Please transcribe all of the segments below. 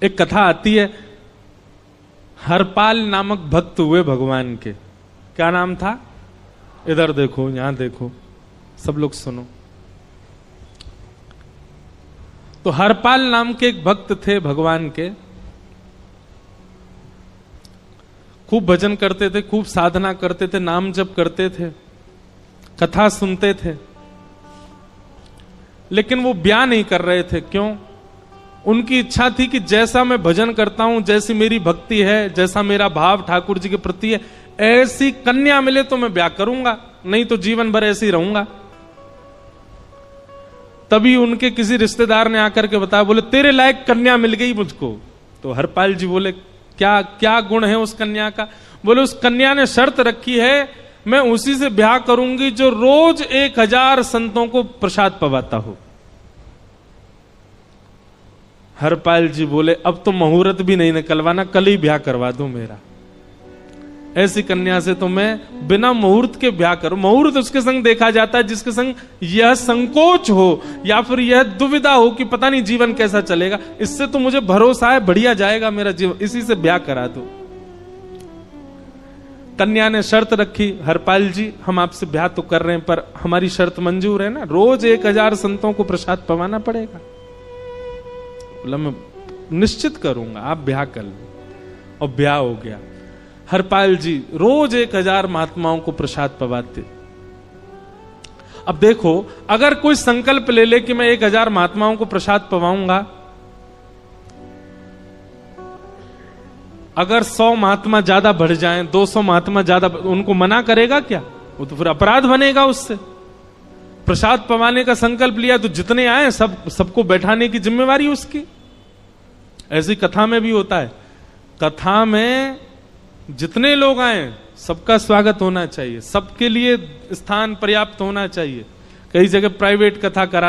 एक कथा आती है, हरपाल नामक भक्त हुए भगवान के। क्या नाम था? इधर देखो, यहां देखो, सब लोग सुनो। तो हरपाल नाम के एक भक्त थे भगवान के, खूब भजन करते थे, खूब साधना करते थे, नाम जप करते थे, कथा सुनते थे, लेकिन वो ब्याह नहीं कर रहे थे। क्यों? उनकी इच्छा थी कि जैसा मैं भजन करता हूं, जैसी मेरी भक्ति है, जैसा मेरा भाव ठाकुर जी के प्रति है, ऐसी कन्या मिले तो मैं ब्याह करूंगा, नहीं तो जीवन भर ऐसे ही रहूंगा। तभी उनके किसी रिश्तेदार ने आकर के बताया, बोले तेरे लायक कन्या मिल गई मुझको। तो हरपाल जी बोले, क्या क्या गुण है उस कन्या का? बोले उस कन्या ने शर्त रखी है, मैं उसी से ब्याह करूंगी जो रोज 1000 संतों को प्रसाद पवाता हो। हरपाल जी बोले, अब तो मुहूर्त भी नहीं निकलवाना, कल ही ब्याह करवा दो मेरा। ऐसी कन्या से तो मैं बिना मुहूर्त के ब्याह करूं। मुहूर्त उसके संग देखा जाता है जिसके संग यह संकोच हो या फिर यह दुविधा हो कि पता नहीं जीवन कैसा चलेगा। इससे तो मुझे भरोसा है बढ़िया जाएगा मेरा जीवन, इसी से ब्याह करा दो। कन्या ने शर्त रखी, हरपाल जी हम आपसे ब्याह तो कर रहे हैं, पर हमारी शर्त मंजूर है ना? रोज 1000 संतों को प्रसाद पवाना पड़ेगा। बोला मैं निश्चित करूंगा, आप ब्याह कर लो। और ब्याह हो गया। हरपाल जी रोज 1000 महात्माओं को प्रसाद पवाते। अब देखो, अगर कोई संकल्प ले ले कि मैं 1000 महात्माओं को प्रसाद पवाऊंगा, अगर 100 महात्मा ज्यादा बढ़ जाएं, 200 महात्मा ज्यादा, उनको मना करेगा क्या? वो तो फिर अपराध बनेगा उससे। प्रसाद पवाने का संकल्प लिया तो जितने आए सबको बैठाने की जिम्मेवारी उसकी। ऐसी कथा में भी होता है, कथा में जितने लोग आए सबका स्वागत होना चाहिए, सबके लिए स्थान पर्याप्त होना चाहिए। कई जगह प्राइवेट कथा करा,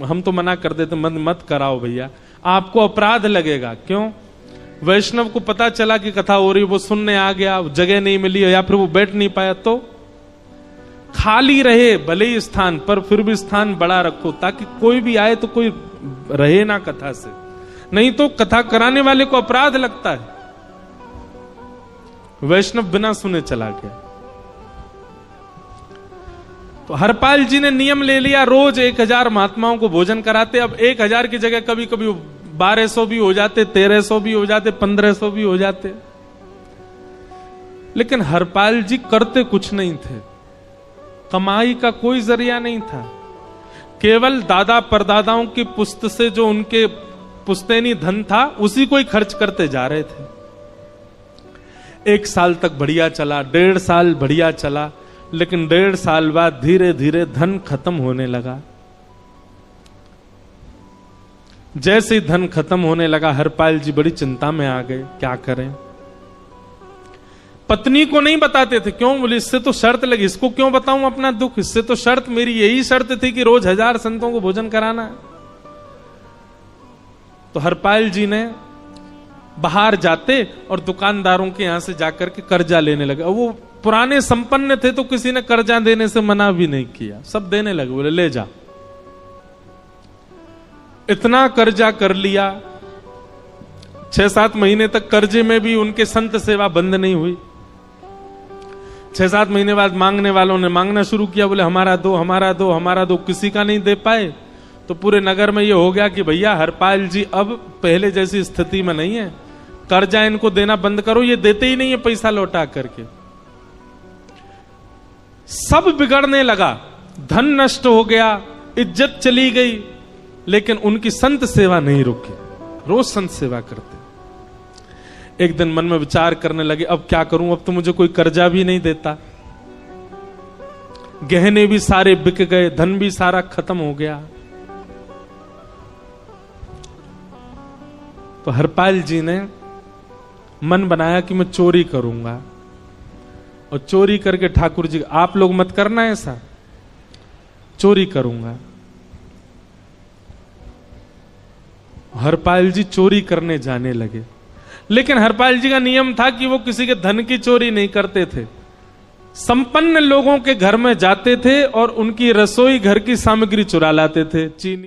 हम तो मना कर देते, मत कराओ भैया, आपको अपराध लगेगा। क्यों? वैष्णव को पता चला कि कथा हो रही, वो सुनने आ गया, जगह नहीं मिली या फिर वो बैठ नहीं पाया, तो खाली रहे भले ही स्थान, पर फिर भी स्थान बड़ा रखो ताकि कोई भी आए तो कोई रहे ना कथा से, नहीं तो कथा कराने वाले को अपराध लगता है। वैष्णव बिना सुने चला गया। तो हरपाल जी ने नियम ले लिया, रोज 1000 महात्माओं को भोजन कराते। अब 1000 की जगह कभी कभी 1200 भी हो जाते, 1300 भी हो जाते, 1500 भी हो जाते। लेकिन हरपाल जी करते कुछ नहीं थे, कमाई का कोई जरिया नहीं था, केवल दादा परदादाओं की पुश्त से जो उनके पुश्तैनी धन था उसी को ही खर्च करते जा रहे थे। 1 साल तक बढ़िया चला, 1.5 साल बढ़िया चला, लेकिन 1.5 साल बाद धीरे धीरे धन खत्म होने लगा। जैसे ही धन खत्म होने लगा, हरपाल जी बड़ी चिंता में आ गए, क्या करें? पत्नी को नहीं बताते थे। क्यों? बोले इससे तो शर्त लगी, इसको क्यों बताऊं अपना दुख? इससे तो शर्त, मेरी यही शर्त थी कि रोज 1000 संतों को भोजन कराना। तो हरपाल जी ने बाहर जाते और दुकानदारों के यहां से जाकर के कर्जा लेने लगे। वो पुराने संपन्न थे तो किसी ने कर्जा देने से मना भी नहीं किया, सब देने लगे, बोले ले जा। इतना कर्जा कर लिया, 6-7 महीने तक कर्जे में भी उनके संत सेवा बंद नहीं हुई। 6-7 महीने बाद मांगने वालों ने मांगना शुरू किया, बोले हमारा दो, हमारा दो, हमारा दो। किसी का नहीं दे पाए तो पूरे नगर में ये हो गया कि भैया हरपाल जी अब पहले जैसी स्थिति में नहीं है, कर्जा इनको देना बंद करो, ये देते ही नहीं है पैसा लौटा करके। सब बिगड़ने लगा, धन नष्ट हो गया, इज्जत चली गई, लेकिन उनकी संत सेवा नहीं रुकी, रोज संत सेवा करते। एक दिन मन में विचार करने लगे, अब क्या करूं, अब तो मुझे कोई कर्जा भी नहीं देता, गहने भी सारे बिक गए, धन भी सारा खत्म हो गया। तो हरपाल जी ने मन बनाया कि मैं चोरी करूंगा, और चोरी करके ठाकुर जी, आप लोग मत करना ऐसा, चोरी करूंगा। हरपाल जी चोरी करने जाने लगे, लेकिन हरपाल जी का नियम था कि वो किसी के धन की चोरी नहीं करते थे। संपन्न लोगों के घर में जाते थे और उनकी रसोई घर की सामग्री चुरा लाते थे, चीनी